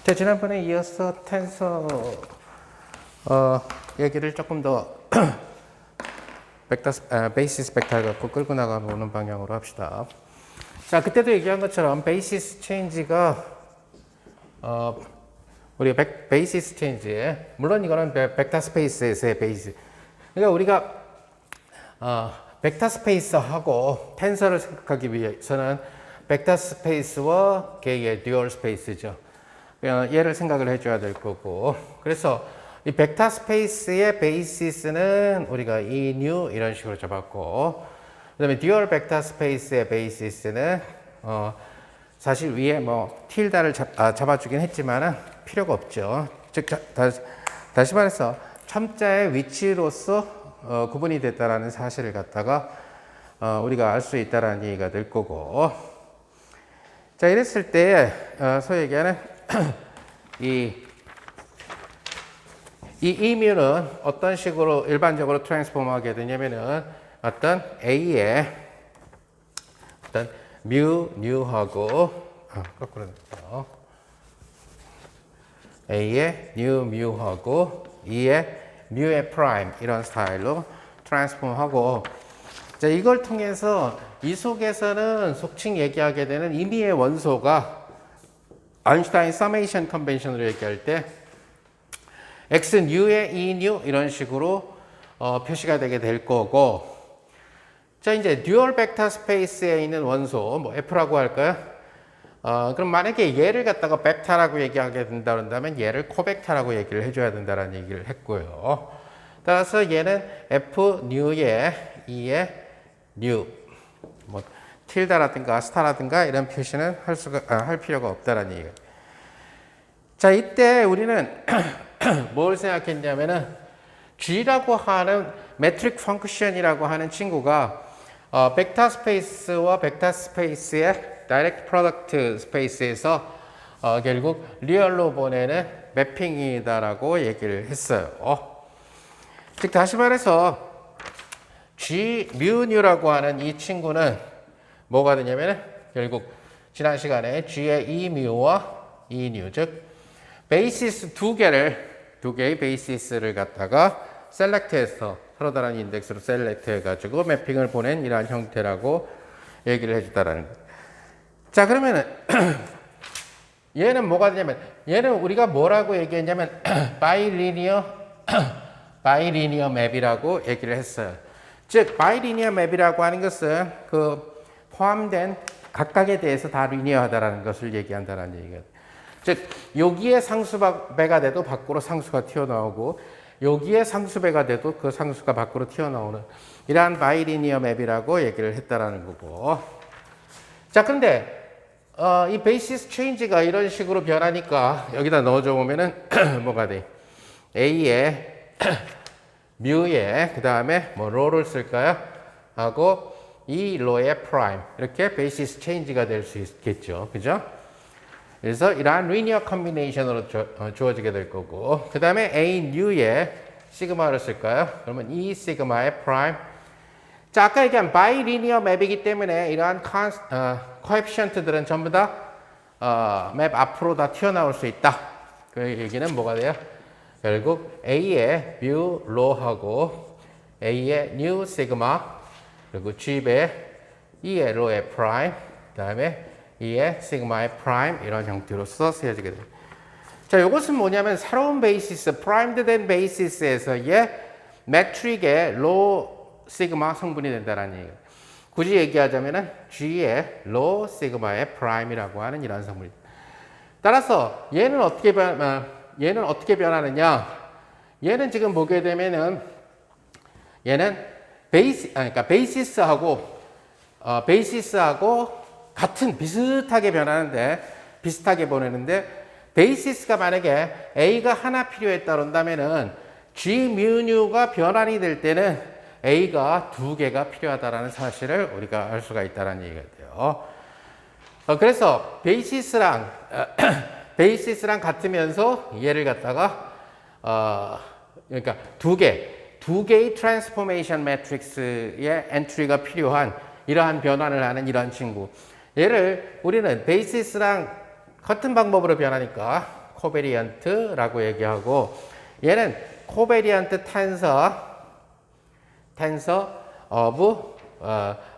자, 지난번에 이어서 텐서 얘기를 조금 더 베이시스 벡터 갖고 끌고 나가보는 방향으로 합시다. 자, 그때도 얘기한 것처럼 베이시스 체인지가 우리가 베이시스 체인지에 물론 이거는 벡터 스페이스에서의 베이스. 그러니까 우리가 벡터 스페이스하고 텐서를 생각하기 위해서는 벡터 스페이스와 개의 듀얼 스페이스죠. 얘를 생각을 해줘야 될 거고. 그래서 이 벡터 스페이스의 베이시스는 우리가 이 뉴 이런 식으로 잡았고, 그다음에 듀얼 벡터 스페이스의 베이시스는 사실 위에 뭐 틸다를 잡아주긴 했지만은 필요가 없죠. 즉 다시 말해서 첨자의 위치로서 구분이 됐다라는 사실을 갖다가 우리가 알 수 있다라는 얘기가 될 거고. 자, 이랬을 때 소위 얘기하는 이 이뮤는 어떤 식으로 일반적으로 트랜스폼하게 되냐면은 어떤 A의 어떤 뮤, 뉴하고 거꾸로 됐죠. A의 뉴, 뮤하고 E의 뮤의 프라임 이런 스타일로 트랜스폼하고, 자, 이걸 통해서 이 속에서는 속칭 얘기하게 되는 임의의 원소가 아인슈타인 서메이션 컨벤션으로 얘기할 때 x 뉴의 e 뉴 이런 식으로 표시가 되게 될 거고, 자, 이제 듀얼 벡터 스페이스에 있는 원소 뭐 f라고 할까요? 그럼 만약에 얘를 갖다가 벡터라고 얘기하게 된다 그런다면 얘를 코벡터라고 얘기를 해줘야 된다라는 얘기를 했고요. 따라서 얘는 f 뉴의 e의 뉴, 뭐 틸다라든가 스타라든가 이런 표시는 할 필요가 없다라는 얘기예요. 자, 이때 우리는 뭘 생각했냐면은 G라고 하는 메트릭 펑크션이라고 하는 친구가 벡터 스페이스와 벡터 스페이스의 다이렉트 프로덕트 스페이스에서 결국 리얼로 보내는 매핑이다라고 얘기를 했어요. 즉 다시 말해서 G 뮤뉴라고 하는 이 친구는 뭐가 되냐면은 결국 지난 시간에 G의 E 뮤와 E 뉴, 즉 베이시스 두 개의 베이시스를 갖다가 셀렉트해서 서로 다른 인덱스로 셀렉트 해가지고 매핑을 보낸 이러한 형태라고 얘기를 해주다라는 거예요. 자, 그러면은 얘는 뭐가 되냐면 얘는 우리가 뭐라고 얘기했냐면 바이리니어 맵이라고 얘기를 했어요. 즉 바이리니어 맵이라고 하는 것은 그 포함된 각각에 대해서 다 리니어하다라는 것을 얘기한다는 얘기예요. 즉 여기에 상수배가 돼도 밖으로 상수가 튀어나오고 여기에 상수배가 돼도 그 상수가 밖으로 튀어나오는 이러한 바이리니어 맵이라고 얘기를 했다라는 거고. 자, 근데 이 베이시스 체인지가 이런 식으로 변하니까 여기다 넣어줘 보면은 뭐가 돼? A의 뮤의 그 다음에 뭐 로를 쓸까요? 하고 이 로의 프라임 이렇게 베이시스 체인지가 될 수 있겠죠, 그죠? 그래서 이러한 리니어 컨비네이션으로 주어지게 될 거고, 그 다음에 A 뉴의 시그마를 쓸까요? 그러면 E 시그마의 프라임. 자, 아까 얘기한 바이리니어 맵이기 때문에 이러한 코에피션트들은 전부 다 맵 앞으로 다 튀어나올 수 있다. 그 얘기는 뭐가 돼요? 결국 A의 뮤 로하고 A의 뉴 시그마 그리고 G의 E의 로의 프라임 그 다음에 E의 시그마의 프라임 이런 형태로서 쓰여지게 됩니다. 자, 이것은 뭐냐면 새로운 베이시스, 프라임드 된 베이시스에서의 매트릭의 로 시그마 성분이 된다는 얘기예요. 굳이 얘기하자면은 G의 로 시그마의 프라임이라고 하는 이런 성분입니다. 따라서 얘는 어떻게 변하느냐? 얘는 지금 보게 되면은 얘는 그러니까 베이시스하고 같은 비슷하게 보내는데 베이시스가 만약에 A가 하나 필요했다 그런다면은 G 뮤뉴가 변환이 될 때는 A가 두 개가 필요하다라는 사실을 우리가 알 수가 있다는 얘기가 돼요. 그래서 베이시스랑 같으면서 얘를 갖다가 그러니까 두 개의 트랜스포메이션 매트릭스의 엔트리가 필요한 이러한 변환을 하는 이러한 친구. 얘를 우리는 베이시스랑 같은 방법으로 변하니까 코베리언트라고 얘기하고 얘는 코베리언트 텐서 of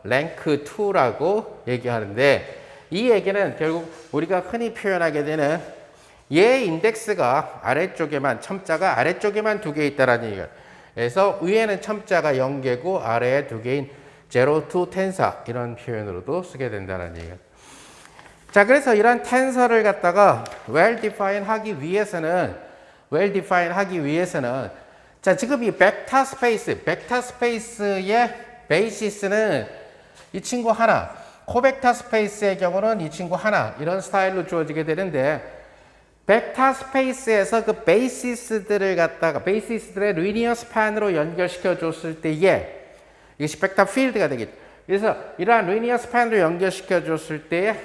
랭크 2라고 얘기하는데 이 얘기는 결국 우리가 흔히 표현하게 되는 얘 인덱스가 아래쪽에만 첨자가 아래쪽에만 2개 있다라는 얘기예요. 그래서 위에는 첨자가 0개고 아래에 2개인 0 to 텐사 이런 표현으로도 쓰게 된다는 얘기예요. 자, 그래서 이런 텐서를 갖다가 well define 하기 위해서는 자, 지금 이 벡터 스페이스의 베이시스는 이 친구 하나, 코벡터 스페이스의 경우는 이 친구 하나 이런 스타일로 주어지게 되는데 벡터 스페이스에서 그 베이시스들을 갖다가 베이시스들의 리니어 스판으로 연결시켜 줬을 때에 이것이 벡터 필드가 되겠죠. 그래서 이러한 리니어 스판으로 연결시켜 줬을 때에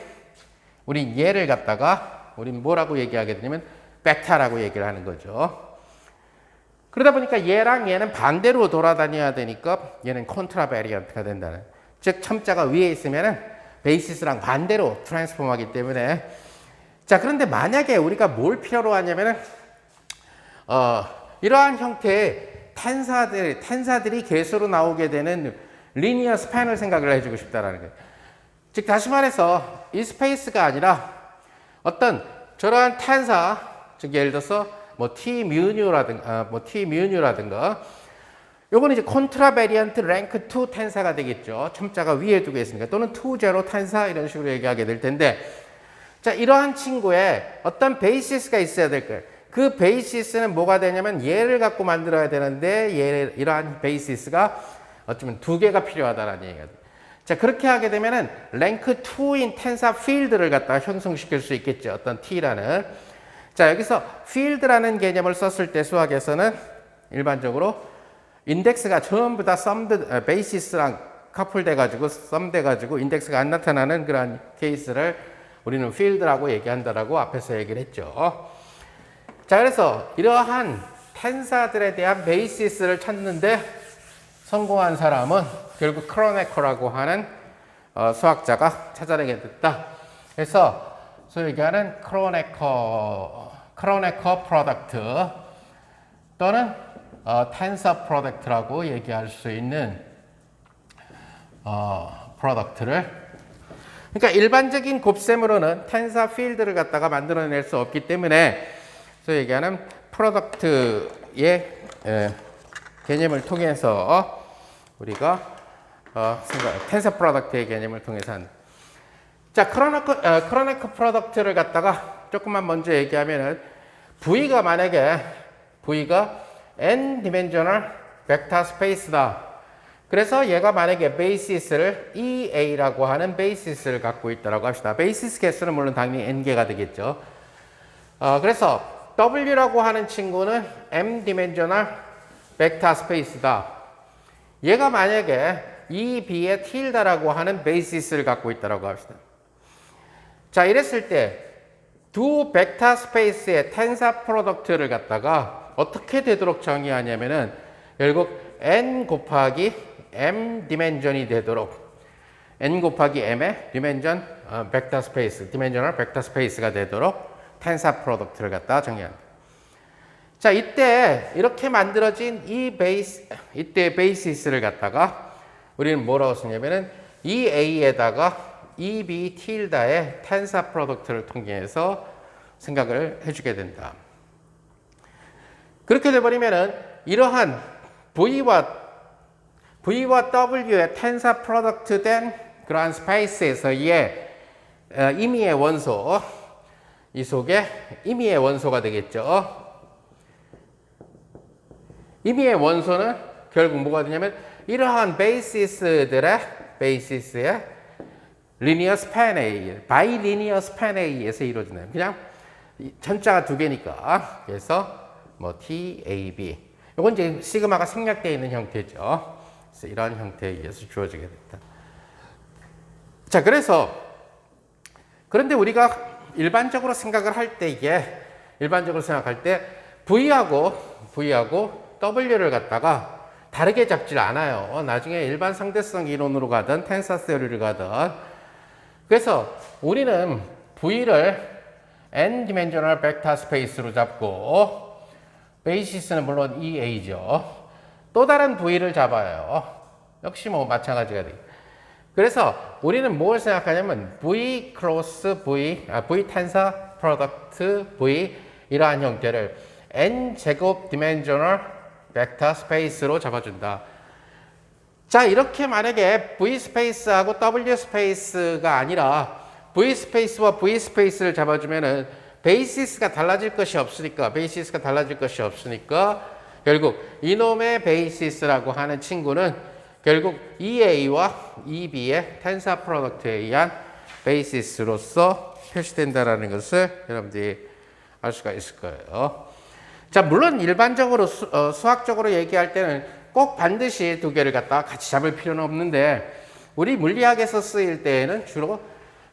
우리 얘를 갖다가 우린 뭐라고 얘기하게 되냐면 벡터라고 얘기를 하는 거죠. 그러다 보니까 얘랑 얘는 반대로 돌아다녀야 되니까 얘는 콘트라베리언트가 된다는. 즉 첨자가 위에 있으면은 베이시스랑 반대로 트랜스폼하기 때문에 자, 그런데 만약에 우리가 뭘 필요로 하냐면은 이러한 형태의 텐사들이 개수로 나오게 되는 리니어 스팬을 생각을 해주고 싶다라는 거예요. 즉 다시 말해서 이 스페이스가 아니라 어떤 저러한 텐사, 즉 예를 들어서 뭐 T 뮤뉴라든가 요거는 이제 콘트라베리언트 랭크 2 텐사가 되겠죠. 첨자가 위에 두고 있으니까 또는 2제로 텐사 이런 식으로 얘기하게 될 텐데 자, 이러한 친구에 어떤 베이시스가 있어야 될 거예요. 그 베이시스는 뭐가 되냐면 얘를 갖고 만들어야 되는데 이러한 베이시스가 어쩌면 2개가 필요하다라는 얘기가 돼요. 자, 그렇게 하게 되면은 랭크 2인 텐사 필드를 갖다가 형성시킬 수 있겠죠. 어떤 T라는. 자, 여기서 필드라는 개념을 썼을 때 수학에서는 일반적으로 인덱스가 전부 다 베이시스랑 커플돼가지고 썸돼가지고 인덱스가 안 나타나는 그런 케이스를 우리는 필드라고 얘기한다라고 앞에서 얘기를 했죠. 자, 그래서 이러한 텐사들에 대한 베이시스를 찾는데 성공한 사람은 결국 크로네커라고 하는 수학자가 찾아내게 됐다. 그래서 소위 얘기하는 크로네커 프로덕트 또는 텐서 프로덕트라고 얘기할 수 있는 프로덕트를 그러니까 일반적인 곱셈으로는 텐서 필드를 갖다가 만들어낼 수 없기 때문에 소위 얘기하는 프로덕트의 개념을 통해서 우리가 텐서 프로덕트의 개념을 통해서 한다. 자, 크로네커 프로덕트를 갖다가 조금만 먼저 얘기하면은 V가 만약에 V가 n 디멘셔널 벡터 스페이스다. 그래서 얘가 만약에 베이시스를 EA라고 하는 베이시스를 갖고 있다라고 합시다. 베이시스 개수는 물론 당연히 n개가 되겠죠. 그래서 W라고 하는 친구는 m 디멘셔널 벡터 스페이스다. 얘가 만약에 EB의 틸다라고 하는 베이시스를 갖고 있다라고 합시다. 자, 이랬을 때 두 벡터 스페이스의 텐사 프로덕트를 갖다가 어떻게 되도록 정의하냐면은 결국 n 곱하기 m 디멘전이 되도록 n 곱하기 m의 디멘전 벡터 스페이스, 디멘셔널 벡터 스페이스가 되도록 텐사 프로덕트를 갖다가 정의한다. 자, 이때 이렇게 만들어진 이때 베이시스를 갖다가 우리는 뭐라고 쓰냐면은 EA에다가 EB 틸다의 텐사 프로덕트를 통해서 생각을 해주게 된다. 그렇게 돼버리면은 이러한 V와 W의 텐사 프로덕트 된 그러한 스페이스에서의 임의의 원소, 이 속에 임의의 원소가 되겠죠. 임의의 원소는 결국 뭐가 되냐면 이러한 베이시스의 리니어 스팬에 의해, 바이리니어 스팬에 의해서 이루어지는 그냥 전자가 2개니까 그래서 뭐 TAB 이건 이제 시그마가 생략되어 있는 형태죠. 그래서 이러한 형태에 의해서 주어지게 됐다. 자, 그런데 우리가 일반적으로 생각을 할 때 V하고 W를 갖다가 다르게 잡질 않아요. 나중에 일반 상대성 이론으로 가든 텐서 세어리를 가든. 그래서 우리는 V를 n 디멘셔널 벡터 스페이스로 잡고 베이시스는 물론 EA죠. 또 다른 V를 잡아요. 역시 뭐 마찬가지가 돼요. 그래서 우리는 뭘 생각하냐면 V 크로스 V, V 탄사 프로덕트 V 이러한 형태를 n 제곱 디멘셔널 벡터 스페이스로 잡아준다. 자, 이렇게 만약에 V 스페이스하고 W 스페이스가 아니라 V 스페이스와 V 스페이스를 잡아주면은 베이시스가 달라질 것이 없으니까 결국 이놈의 베이시스라고 하는 친구는 결국 EA와 EB의 텐사 프로덕트에 의한 베이시스로서 표시된다라는 것을 여러분들이 알 수가 있을 거예요. 자, 물론 일반적으로 수학적으로 얘기할 때는 꼭 반드시 두 개를 갖다가 같이 잡을 필요는 없는데 우리 물리학에서 쓰일 때에는 주로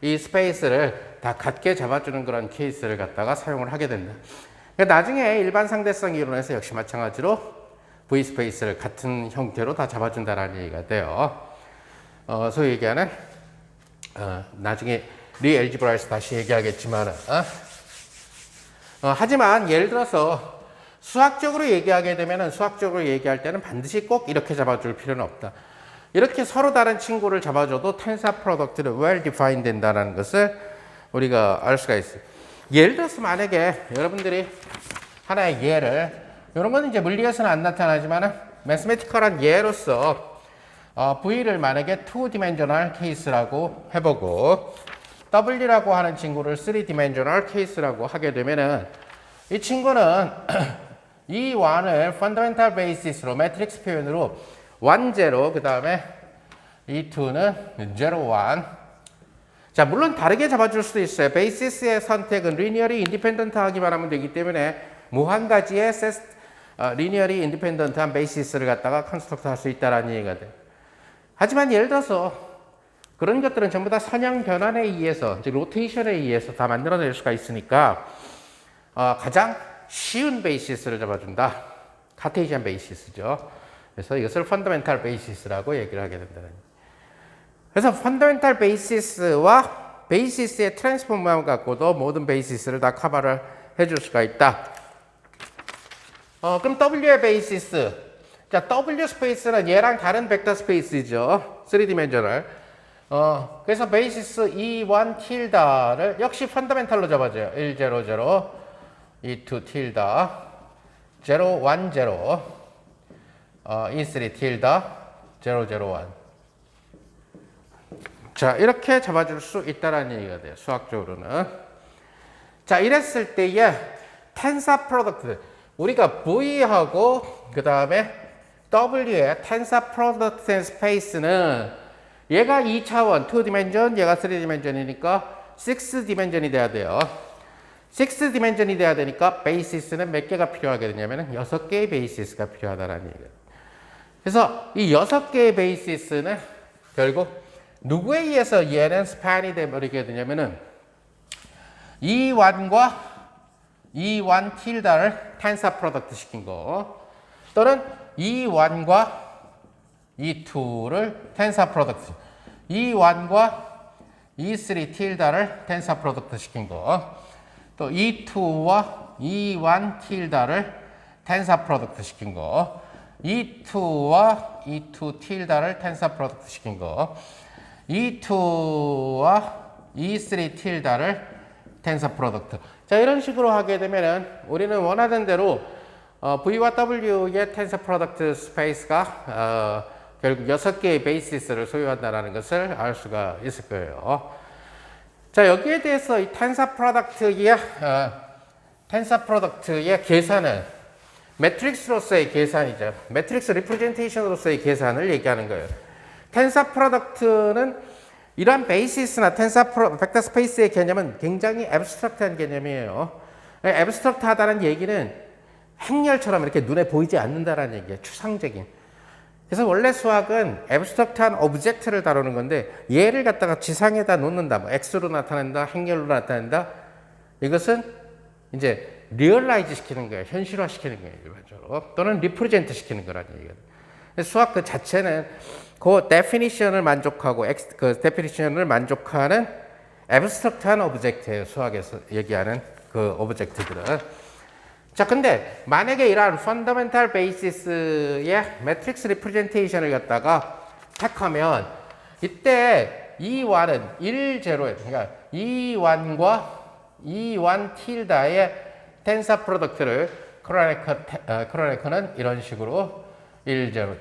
이 스페이스를 다 같게 잡아주는 그런 케이스를 갖다가 사용을 하게 된다. 나중에 일반 상대성 이론에서 역시 마찬가지로 V 스페이스를 같은 형태로 다 잡아준다라는 얘기가 돼요. 소위 얘기하는 나중에 리엘지브라에서 다시 얘기하겠지만 하지만 예를 들어서 수학적으로 얘기할 때는 반드시 꼭 이렇게 잡아줄 필요는 없다. 이렇게 서로 다른 친구를 잡아줘도 텐사 프로덕트는 well defined 된다는 것을 우리가 알 수가 있어요. 예를 들어서 만약에 여러분들이 하나의 예를, 이런 건 이제 물리에서는 안 나타나지만 매스메티컬한 예로서 V를 만약에 2디멘셔널 케이스라고 해보고 W라고 하는 친구를 3디멘셔널 케이스라고 하게 되면은 이 친구는 이 1을 펀더멘탈 베이시스로 매트릭스 표현으로 1, 0, 그 다음에 이 2는 0, 1. 자, 물론 다르게 잡아줄 수도 있어요. 베이시스의 선택은 리니어리 인디펜던트 하기만 하면 되기 때문에 무한 가지의 리니어리 인디펜던트한 베이시스를 갖다가 컨스트럭트 할 수 있다는 얘기가 돼요. 하지만 예를 들어서 그런 것들은 전부 다 선형 변환에 의해서, 즉 로테이션에 의해서 다 만들어낼 수가 있으니까 가장 쉬운 베이시스를 잡아준다. 카테이지안 베이시스죠. 그래서 이것을 펀더멘탈 베이시스라고 얘기를 하게 된다는. 그래서 펀더멘탈 베이시스와 베이시스의 트랜스폼만 갖고도 모든 베이시스를 다 커버를 해줄 수가 있다. 그럼 W의 베이시스. 자, W 스페이스는 얘랑 다른 벡터 스페이스죠. 3디멘셔널. 그래서 베이시스 E1 틸다를 역시 펀더멘탈로 잡아줘요. 1, 0, 0, E2 틸다, 0, 1, 0, E3 틸다, 0, 0, 1. 자, 이렇게 잡아줄 수 있다는 얘기가 돼요. 수학적으로는. 자, 이랬을 때에 텐사 프로덕트. 우리가 V하고 그 다음에 W의 텐사 프로덕트 스페이스는 얘가 2차원, 2디멘전, 얘가 3디멘전이니까 6디멘전이 돼야 돼요. 6디멘전이 돼야 되니까 베이시스는 몇 개가 필요하게 되냐면 6개의 베이시스가 필요하다는 얘기예요. 그래서 이 6개의 베이시스는 결국 누구에 의해서 얘는 스판이 되버리게 되냐면은 E1과 E1 틸다를 텐사 프로덕트 시킨 거, 또는 E1과 E2를 텐사 프로덕트, E1과 E3 틸다를 텐사 프로덕트 시킨 거, 또 E2와 E1 틸다를 텐사 프로덕트 시킨 거, E2와 E2 틸다를 텐사 프로덕트 시킨 거, E2와 E3 틸다를 텐사 프로덕트. 자, 이런 식으로 하게 되면은 우리는 원하던 대로 V와 W의 텐사 프로덕트 스페이스가 결국 6개의 베이시스를 소유한다는 것을 알 수가 있을 거예요. 자, 여기에 대해서 이 텐사 프로덕트의 계산은 매트릭스로서의 계산이죠. 매트릭스 리프레젠테이션으로서의 계산을 얘기하는 거예요. 텐사 프로덕트는 이러한 베이시스나 벡터 스페이스의 개념은 굉장히 앱스트랙트한 개념이에요. 앱스트랙트하다는 얘기는 행렬처럼 이렇게 눈에 보이지 않는다는 얘기예요. 추상적인. 그래서 원래 수학은 앱스트랙트한 오브젝트를 다루는 건데 얘를 갖다가 지상에다 놓는다. 뭐 X로 나타낸다, 행렬로 나타낸다. 이것은 이제 리얼라이즈 시키는 거예요. 현실화 시키는 거예요. 일반적으로. 또는 리프레젠트 시키는 거라는 얘기예요. 수학 그 자체는 그 데피니션을 만족하고 그 데피니션을 만족하는 애브스트랙트한 오브젝트예요. 수학에서 얘기하는 그 오브젝트들은. 자, 근데 만약에 이러한 펀더멘탈 베이시스의 매트릭스 리프레젠테이션을 갖다가 택하면 이때 E1은 1, 0예요. 그러니까 E1과 E1 틸다의 텐사 프로덕트를 크로네커는 이런 식으로 1, 0.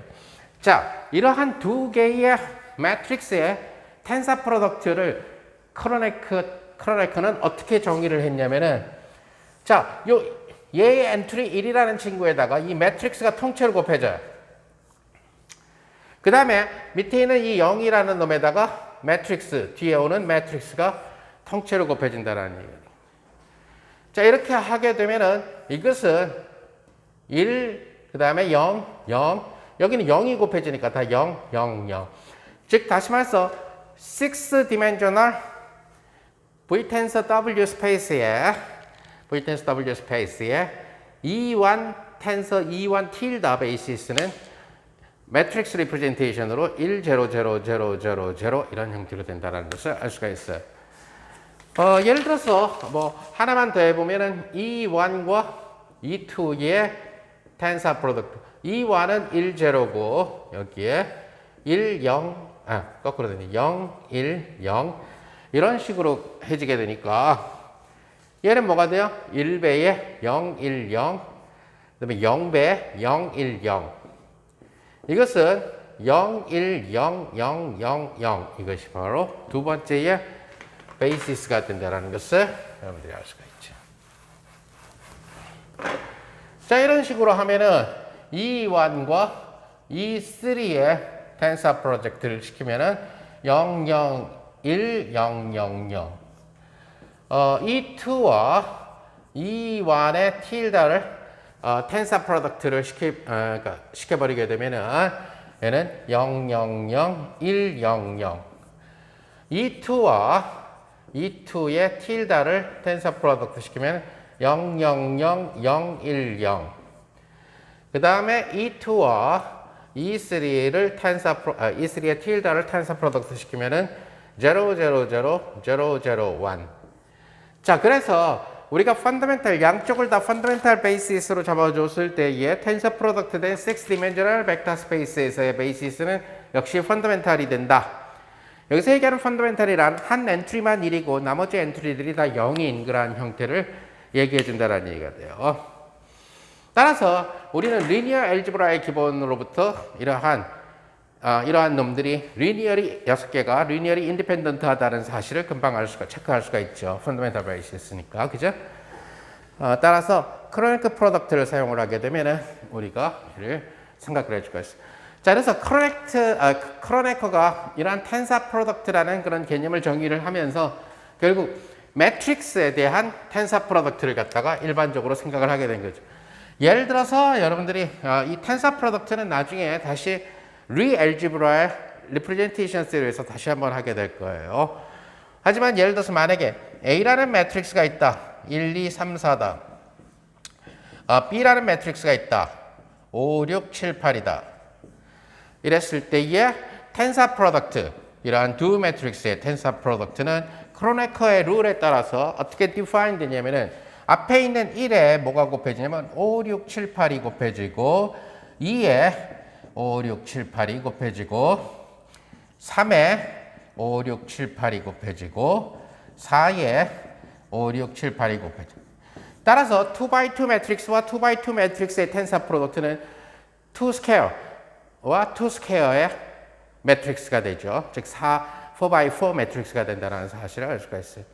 자, 이러한 두 개의 매트릭스의 텐사 프로덕트를 크로네커는 어떻게 정의를 했냐면은, 자, 얘의 엔트리 1이라는 친구에다가 이 매트릭스가 통째로 곱해져요. 그 다음에 밑에 있는 이 0이라는 놈에다가 매트릭스, 뒤에 오는 매트릭스가 통째로 곱해진다는 얘기예요. 자, 이렇게 하게 되면은 이것은 1, 그 다음에 0, 0, 여기는 0이 곱해지니까 다 0, 0, 0. 즉, 다시 말해서 6dimensional V-tensor W 스페이스에 E1 텐서 E1 틸다 베이시스는 매트릭스 리프레젠테이션으로 1, 0, 0, 0, 0, 0 이런 형태로 된다는 것을 알 수가 있어요. 예를 들어서 뭐 하나만 더 해보면은 E1과 E2의 텐사 프로덕트. E1은 1, 0고 여기에 1, 0, 거꾸로 되네. 0, 1, 0 이런 식으로 해지게 되니까 얘는 뭐가 돼요? 1배에 0, 1, 0 그 다음에 0배에 0, 1, 0 이것은 0, 1, 0, 0, 0, 0 이것이 바로 두 번째의 베이시스가 된다는 것을 여러분들이 알 수가 있죠. 자, 이런 식으로 하면은 E1과 E3의 텐사 프로젝트를 시키면은 0, 0, 1, 0, 0, 0 E2와 E1의 틸다를 텐사 프로덕트를 시켜버리게 되면은 얘는 0, 0, 0, 1, 0, 0 E2와 E2의 틸다를 텐사 프로덕트 시키면 0, 0, 0, 0, 1, 0 그 다음에 E2와 E3를 E3의 틸다를 텐사 프로덕트 시키면은 0, 0, 0, 0, 0, 1 자, 그래서 우리가 펀더멘탈 양쪽을 다 펀더멘탈 베이시스로 잡아줬을 때의 텐서 프로덕트 된 6디멘셔널 벡터 스페이스에서의 베이시스는 역시 펀더멘탈이 된다. 여기서 얘기하는 펀더멘탈이란 한 엔트리만 1이고 나머지 엔트리들이 다 0인 그러한 형태를 얘기해 준다는 얘기가 돼요. 따라서 우리는 리니어 알지브라의 기본으로부터 이러한 놈들이 리니어리 6개가 리니어리 인디펜던트하다는 사실을 금방 체크할 수가 있죠. 펀더멘탈 베이시스니까. 그죠? 따라서 크로네커 프로덕트를 사용을 하게 되면은 우리가 이를 생각을 해줄 것이죠. 자, 그래서 크로네커가 이러한 텐사 프로덕트라는 그런 개념을 정의를 하면서 결국 매트릭스에 대한 텐사 프로덕트를 갖다가 일반적으로 생각을 하게 된 거죠. 예를 들어서 여러분들이 이 텐사 프로덕트는 나중에 다시 리알지브라의 리프레젠테이션 시리에서 다시 한번 하게 될 거예요. 하지만 예를 들어서 만약에 A라는 매트릭스가 있다. 1, 2, 3, 4다. B라는 매트릭스가 있다. 5, 6, 7, 8이다. 이랬을 때의 텐사 프로덕트, 이러한 두 매트릭스의 텐사 프로덕트는 크로네커의 룰에 따라서 어떻게 디파인 되냐면은 앞에 있는 1에 뭐가 곱해지냐면 5, 6, 7, 8이 곱해지고 2에 5, 6, 7, 8이 곱해지고 3에 5, 6, 7, 8이 곱해지고 4에 5, 6, 7, 8이 곱해지고 따라서 2x2 매트릭스와 2x2 매트릭스의 텐사 프로덕트는 2 스퀘어와 2 스퀘어의 매트릭스가 되죠. 즉 4x4 매트릭스가 된다는 사실을 알 수가 있어요.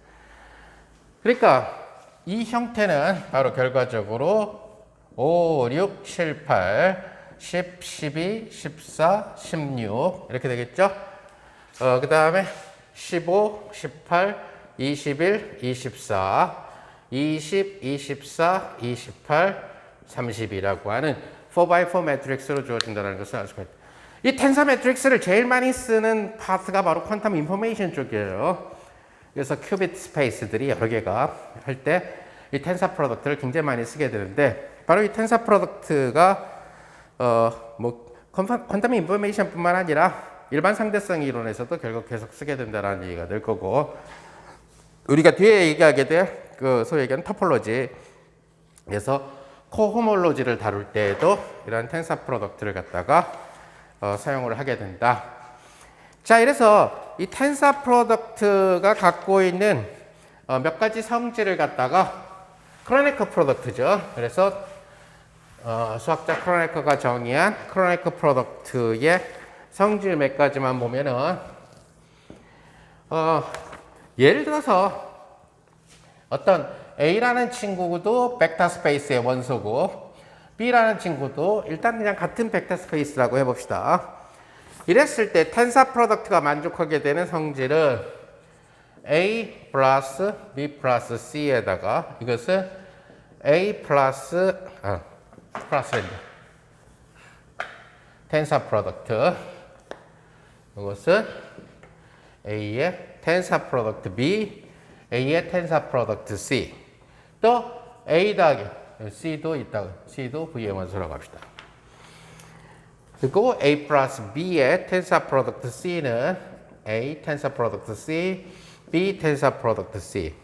그러니까 이 형태는 바로 결과적으로 5, 6, 7, 8 10, 12, 14, 16 이렇게 되겠죠. 그 다음에 15, 18, 21, 24, 20, 24, 28, 30이라고 하는 4x4 매트릭스로 주어진다는 것을 알 수가 있다. 이 텐사 매트릭스를 제일 많이 쓰는 파트가 바로 퀀텀 인포메이션 쪽이에요. 그래서 큐빗 스페이스들이 여러 개가 할 때 이 텐사 프로덕트를 굉장히 많이 쓰게 되는데 바로 이 텐사 프로덕트가 퀀텀 인포메이션뿐만 아니라 일반 상대성 이론에서도 결국 계속 쓰게 된다는 얘기가 될 거고 우리가 뒤에 얘기하게 될 그 소위 얘기하는 토폴로지, 그래서 코호몰로지를 다룰 때에도 이런 텐서 프로덕트를 갖다가 사용을 하게 된다. 자, 이래서 이 텐서 프로덕트가 갖고 있는 몇 가지 성질을 갖다가 크로네커 프로덕트죠. 그래서 수학자 크로네커가 정의한 크로네커 프로덕트의 성질 몇 가지만 보면은 예를 들어서 어떤 A라는 친구도 벡터 스페이스의 원소고 B라는 친구도 일단 그냥 같은 벡터 스페이스라고 해봅시다. 이랬을 때 텐서 프로덕트가 만족하게 되는 성질은 A 플러스 B 플러스 C에다가 이것은 A 플러스 텐서 프로덕트, 이것은 A의 텐서 프로덕트 B, A의 텐서 프로덕트 C, 또 A 더하기 C도 있다고, C도 V의 원소라고 합시다. 그리고 A 플러스 B의 텐서 프로덕트 C는 A 텐서 프로덕트 C, B 텐서 프로덕트 C.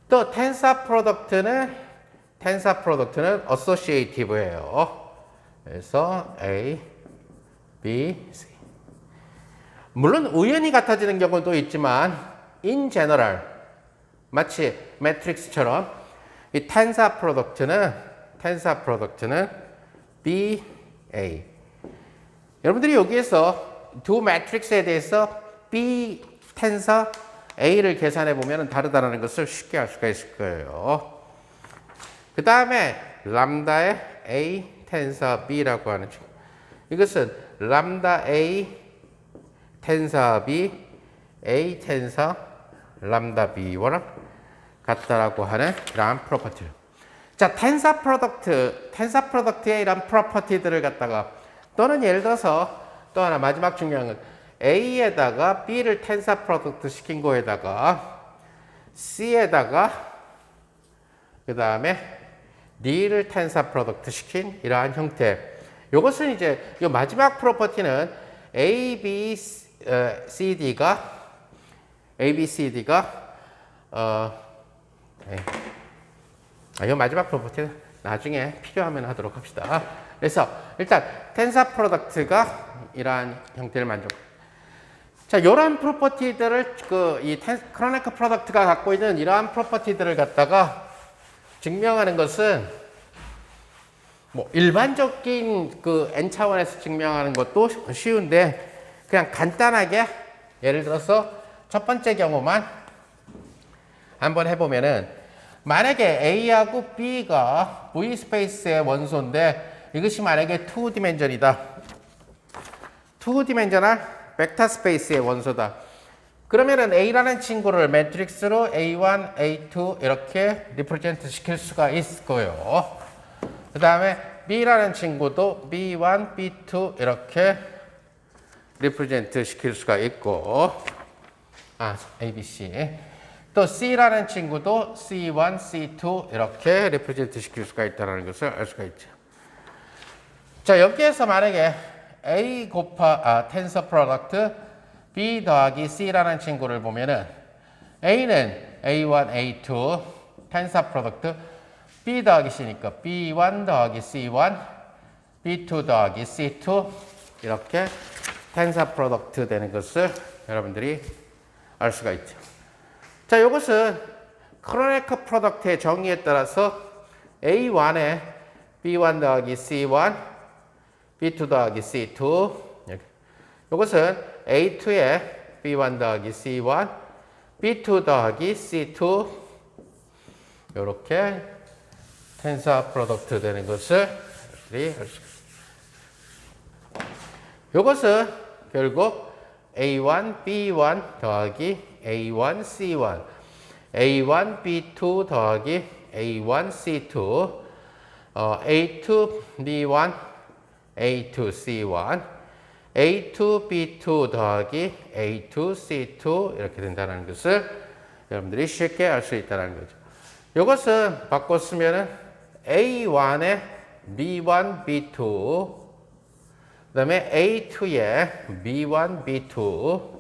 또 텐서 프로덕트는 어소시에이티브예요. 그래서 A, B, C. 물론 우연히 같아지는 경우도 있지만 in general 마치 매트릭스처럼 이 텐서 프로덕트는 B, A. 여러분들이 여기에서 두 매트릭스에 대해서 B 텐서 A를 계산해 보면 다르다는 것을 쉽게 알 수가 있을 거예요. 그 다음에 람다의 A 텐서 B라고 하는 친구. 이것은 람다 A 텐서 B, A 텐서 람다 B와 같다라고 하는 이러한 프로퍼티. 자, 텐서 프로덕트의 이런 프로퍼티들을 갖다가 또는 예를 들어서 또 하나 마지막 중요한 건 A에다가 B를 텐서 프로덕트 시킨 거에다가 C에다가 그 다음에 D를 텐서 프로덕트 시킨 이러한 형태. 이것은 이제 이 마지막 프로퍼티는 A, B, C, D가 이 마지막 프로퍼티는 나중에 필요하면 하도록 합시다. 그래서 일단 텐서 프로덕트가 이러한 형태를 만족. 자, 이러한 프로퍼티들을 크로네커 프로덕트가 갖고 있는 이러한 프로퍼티들을 갖다가 증명하는 것은 뭐 일반적인 그 n 차원에서 증명하는 것도 쉬운데 그냥 간단하게 예를 들어서 첫 번째 경우만 한번 해보면은 만약에 A하고 B가 V 스페이스의 원소인데 이것이 만약에 2디멘전이다. 2디멘전al 벡터 스페이스의 원소다. 그러면은 A라는 친구를 매트릭스로 A1, A2 이렇게 리프레젠트 시킬 수가 있을 거예요. 그 다음에 B라는 친구도 B1, B2 이렇게 리프레젠트 시킬 수가 있고, A, B, C. 또 C라는 친구도 C1, C2 이렇게 리프레젠트 시킬 수가 있다는 것을 알 수가 있죠. 자, 여기에서 만약에 A 텐서 프로덕트 B 더하기 C라는 친구를 보면은 A는 A1, A2 텐서 프로덕트 B 더하기 C니까 B1 더하기 C1 B2 더하기 C2 이렇게 텐서 프로덕트 되는 것을 여러분들이 알 수가 있죠. 자, 이것은 크로네커 프로덕트의 정의에 따라서 A1에 B1 더하기 C1 B2 더하기 C2 이것은 A2에 B1 더하기 C1 B2 더하기 C2 이렇게 텐서 프로덕트 되는 것을 알 수 있습니다. 이것은 결국 A1 B1 더하기 A1 C1 A1 B2 더하기 A1 C2 A2 B1 A2 C1 A2 B2 더하기 A2 C2 이렇게 된다는 것을 여러분들이 쉽게 알 수 있다는 거죠. 이것은 바꿔 쓰면은 A1에 B1 B2 그 다음에 A2에 B1 B2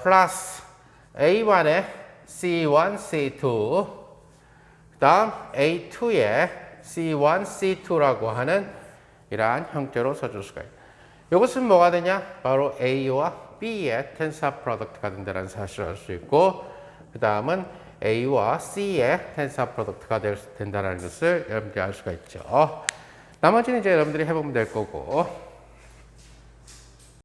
플러스 A1에 C1, C2, 그 다음 A2에 C1, C2라고 하는 이러한 형태로 써줄 수가 있어요. 이것은 뭐가 되냐? 바로 A와 B의 텐사 프로덕트가 된다는 사실을 알 수 있고, 그 다음은 A와 C의 텐사 프로덕트가 된다는 것을 여러분들이 알 수가 있죠. 나머지는 이제 여러분들이 해보면 될 거고.